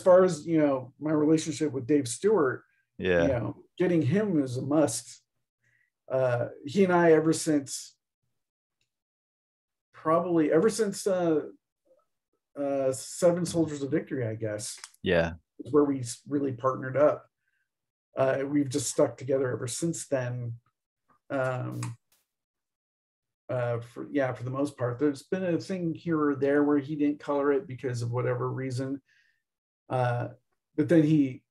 far as, my relationship with Dave Stewart, Yeah. getting him is a must. He and I, ever since Seven Soldiers of Victory, I guess, Yeah. is where we really partnered up. We've just stuck together ever since then. For the most part, there's been a thing here or there where he didn't color it because of whatever reason. But then he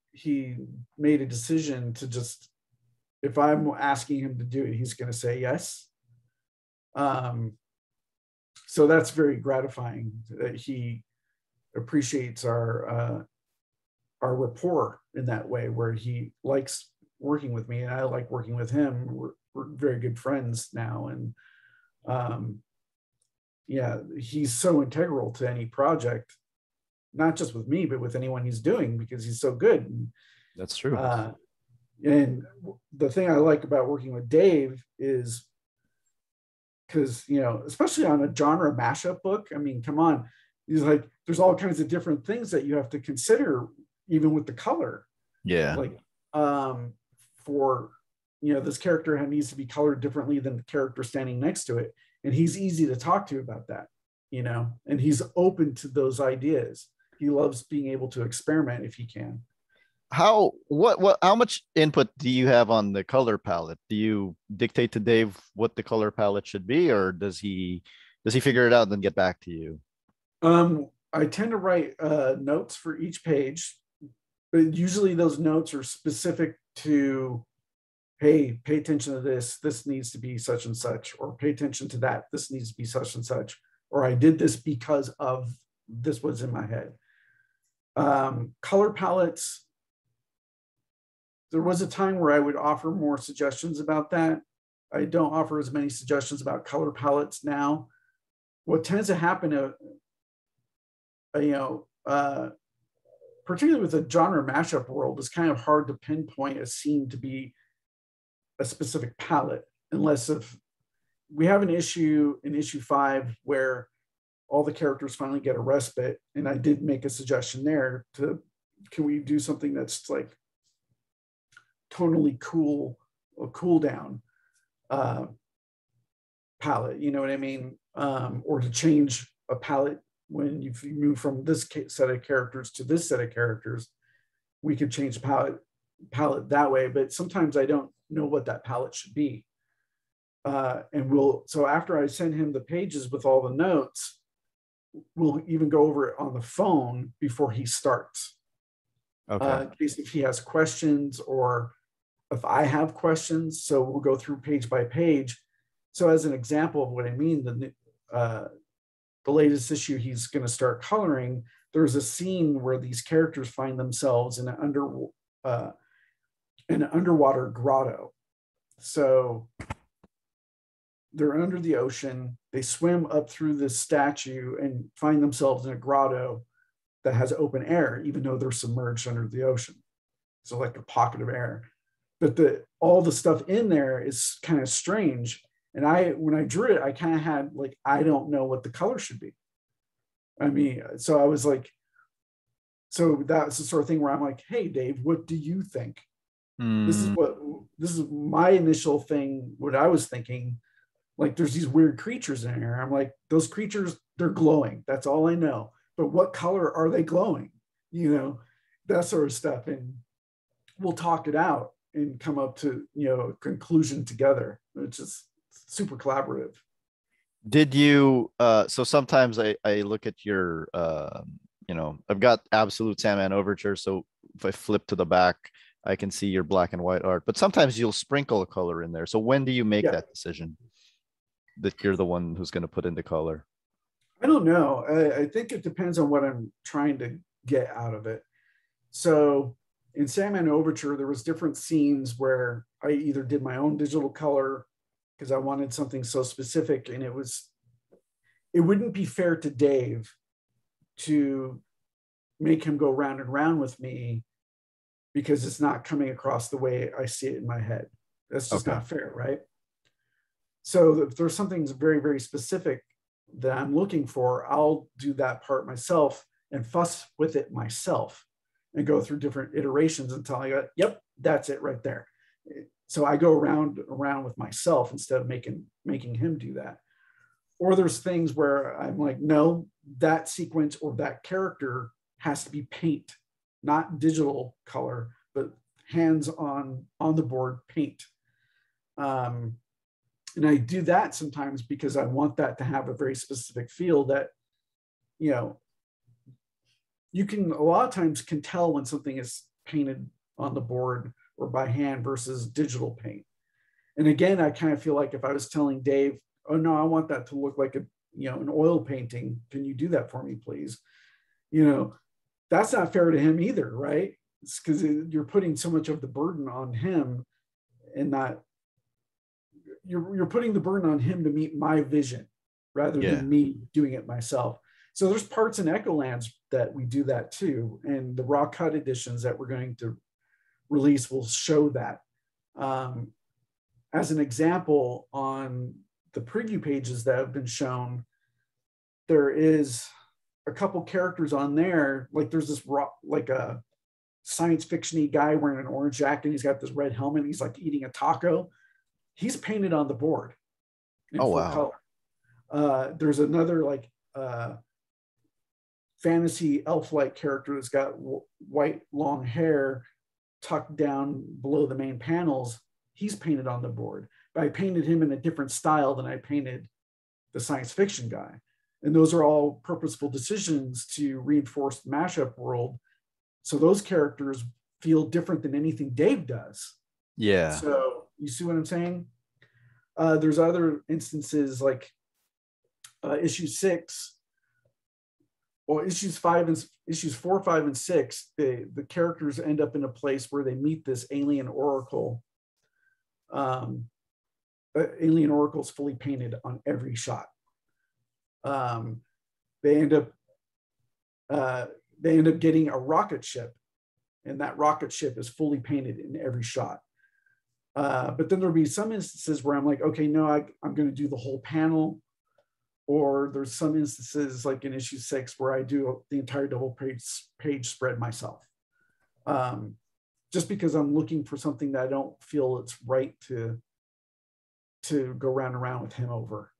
made a decision to just, if I'm asking him to do it, he's going to say yes. So that's very gratifying that he appreciates our rapport in that way, where he likes working with me and I like working with him. We're very good friends now, and he's so integral to any project, not just with me, but with anyone he's doing, because he's so good. That's true. And the thing I like about working with Dave is because, especially on a genre mashup book, I mean, come on, he's like, there's all kinds of different things that you have to consider, even with the color. Yeah. Like, for, this character needs to be colored differently than the character standing next to it. And he's easy to talk to about that, and he's open to those ideas. He loves being able to experiment if he can. How much input do you have on the color palette? Do you dictate to Dave what the color palette should be, or does he figure it out and then get back to you? I tend to write notes for each page, but usually those notes are specific to, hey, pay attention to this. This needs to be such and such, or pay attention to that. This needs to be such and such, or I did this because of this was in my head. Color palettes. There was a time where I would offer more suggestions about that. I don't offer as many suggestions about color palettes now. What tends to happen, particularly with the genre mashup world, is kind of hard to pinpoint a scene to be a specific palette, unless if we have an issue in issue 5 where all the characters finally get a respite, and I did make a suggestion there can we do something that's like tonally cool, or cool down palette, you know what I mean? Or to change a palette when you move from this set of characters to this set of characters, we could change the palette that way. But sometimes I don't know what that palette should be. So after I send him the pages with all the notes, we'll even go over it on the phone before he starts. Okay. In case if he has questions, or if I have questions. So we'll go through page by page. So as an example of what I mean, the latest issue he's going to start coloring, there's a scene where these characters find themselves in an underwater grotto. So they're under the ocean. They swim up through this statue and find themselves in a grotto that has open air, even though they're submerged under the ocean. So like a pocket of air. But all the stuff in there is kind of strange. And when I drew it, I kind of had like, I don't know what the color should be. I mean, so I was like, so that's the sort of thing where I'm like, hey, Dave, what do you think? This is my initial thing, what I was thinking. Like, there's these weird creatures in here. I'm like, those creatures, they're glowing. That's all I know. But what color are they glowing? That sort of stuff. And we'll talk it out and come up to, a conclusion together. It's just super collaborative. Did you, so sometimes I look at your, I've got Absolute Sandman Overture. So if I flip to the back, I can see your black and white art, but sometimes you'll sprinkle a color in there. So when do you make that decision that you're the one who's going to put in the color? I don't know. I think it depends on what I'm trying to get out of it. So in Sandman Overture, there was different scenes where I either did my own digital color because I wanted something so specific, and it wouldn't be fair to Dave to make him go round and round with me because it's not coming across the way I see it in my head. That's just not fair, right? So if there's something very, very specific that I'm looking for, I'll do that part myself and fuss with it myself. and go through different iterations until I go, yep, that's it right there. So I go around with myself instead of making him do that. Or there's things where I'm like, no, that sequence or that character has to be paint, not digital color, but hands on the board paint. And I do that sometimes because I want that to have a very specific feel that, you know, you can a lot of times can tell when something is painted on the board or by hand versus digital paint. And again, I kind of feel like if I was telling Dave, oh no, I want that to look like a, you know, an oil painting. Can you do that for me, please? You know, that's not fair to him either, right? It's because you're putting so much of the burden on him, and not you're putting the burden on him to meet my vision rather than me doing it myself. So there's parts in Echolands that we do that too, and the raw cut editions that we're going to release will show that. As an example, on the preview pages that have been shown, there is a couple characters on there. Like there's this like a science fiction-y guy wearing an orange jacket, and he's got this red helmet. He's like eating a taco. He's painted on the board in full color. There's another like fantasy elf-like character that's got white long hair tucked down below the main panels. He's painted on the board, but I painted him in a different style than I painted the science fiction guy. And those are all purposeful decisions to reinforce the mashup world. So those characters feel different than anything Dave does. Yeah. So you see what I'm saying? There's other instances like issue 6, well, issues 4, 5, and 6. The characters end up in a place where they meet this alien oracle. Alien oracle's fully painted on every shot. They end up getting a rocket ship, and that rocket ship is fully painted in every shot. But then there'll be some instances where I'm like, okay, no, I'm going to do the whole panel. Or there's some instances like in issue 6 where I do the entire double page spread myself. Just because I'm looking for something that I don't feel it's right to go round and round with him over.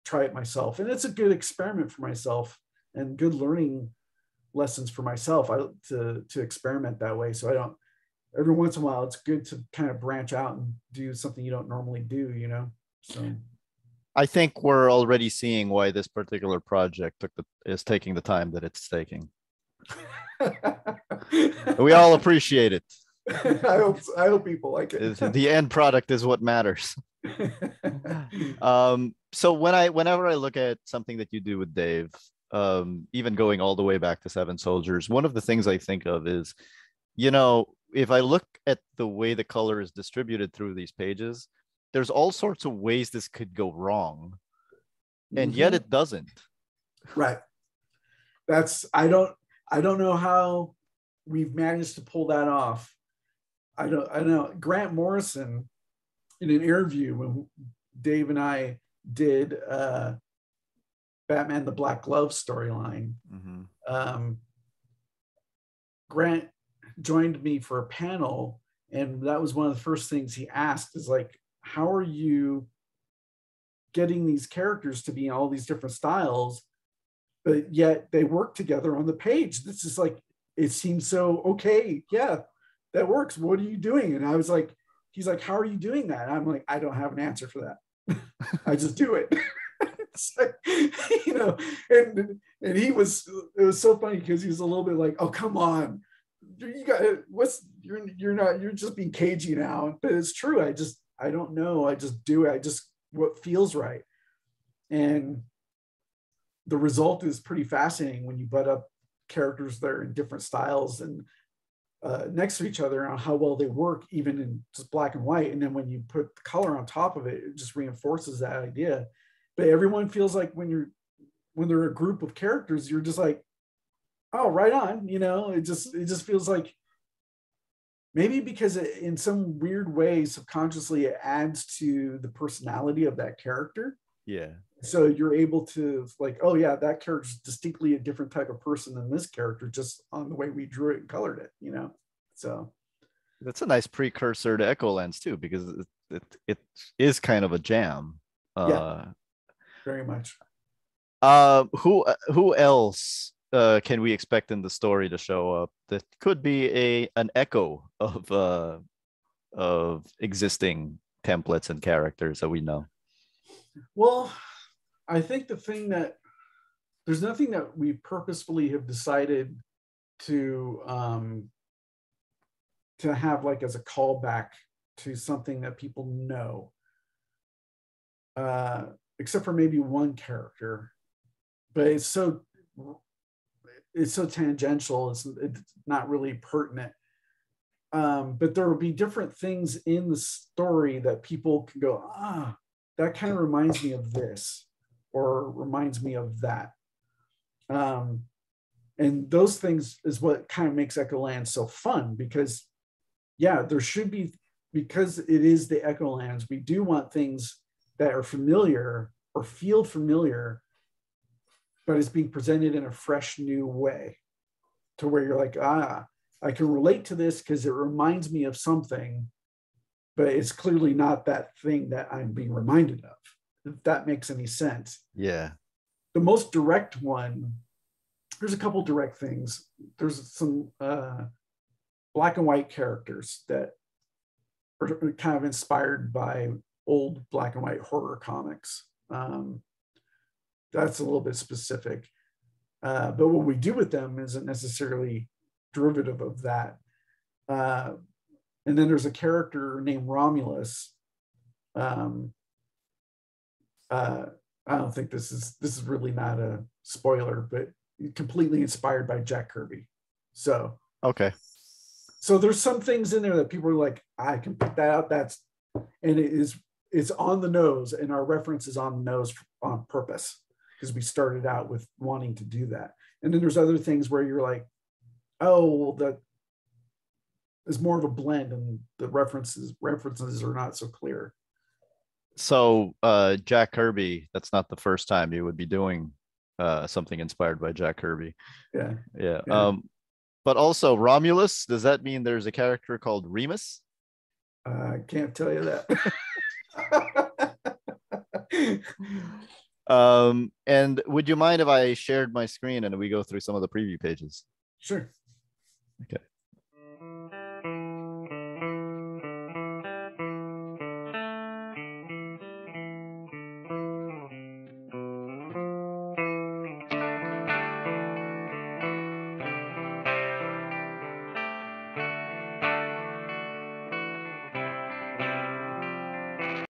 Try it myself. And it's a good experiment for myself and good learning lessons for myself to experiment that way. So I don't, every once in a while, it's good to kind of branch out and do something you don't normally do, you know? So I think we're already seeing why this particular project is taking the time that it's taking. We all appreciate it. I hope people like it. The end product is what matters. So whenever I look at something that you do with Dave, even going all the way back to Seven Soldiers, one of the things I think of is, you know, if I look at the way the color is distributed through these pages, there's all sorts of ways this could go wrong, and yet it doesn't. Right. I don't know how we've managed to pull that off. I know Grant Morrison, in an interview when Dave and I did Batman the Black Glove storyline, Grant joined me for a panel, and that was one of the first things he asked is like, how are you getting these characters to be in all these different styles, but yet they work together on the page? This is like, it seems so okay. Yeah, that works. What are you doing? And I was like, he's like, how are you doing that? And I'm like, I don't have an answer for that. I just do it. It's like, you know, and it was so funny because he was a little bit like, oh, come on. You got you're just being cagey now. But it's true. I don't know. I just do it. What feels right. And the result is pretty fascinating when you butt up characters that are in different styles and next to each other on how well they work, even in just black and white. And then when you put the color on top of it, it just reinforces that idea. But everyone feels like when they're a group of characters, you're just like, oh, right on. You know, it just feels like, maybe because in some weird way, subconsciously, it adds to the personality of that character. Yeah. So you're able to like, oh yeah, that character's distinctly a different type of person than this character just on the way we drew it and colored it, you know. So That's a nice precursor to Echolands too, because it is kind of a jam. yeah, Uh, very much. who else can we expect in the story to show up that could be an echo of existing templates and characters that we know? Well, I think the thing that there's nothing that we purposefully have decided to have like as a callback to something that people know, except for maybe one character, but it's so tangential. It's not really pertinent. But there will be different things in the story that people can go, ah, that kind of reminds me of this, or reminds me of that. Um, and those things is what kind of makes Echolands so fun, because yeah, there should be, because it is the Echolands, we do want things that are familiar or feel familiar, but it's being presented in a fresh new way to where you're like, ah, I can relate to this because it reminds me of something, but it's clearly not that thing that I'm being reminded of, if that makes any sense. Yeah. The most direct one, there's a couple direct things. There's some black and white characters that are kind of inspired by old black and white horror comics. That's a little bit specific. But what we do with them isn't necessarily derivative of that. And then there's a character named Romulus. I don't think this is really not a spoiler, but completely inspired by Jack Kirby. So Okay. so there's some things in there that people are like, I can pick that out. And it's on the nose, and our reference is on the nose on purpose, because we started out with wanting to do that. And then there's other things where you're like, oh, well, that is more of a blend, and the references are not so clear. So Jack Kirby, that's not the first time you would be doing something inspired by Jack Kirby. Yeah. Yeah. Yeah. But also Romulus, does that mean there's a character called Remus? I can't tell you that. And would you mind if I shared my screen and we go through some of the preview pages? Sure. Okay.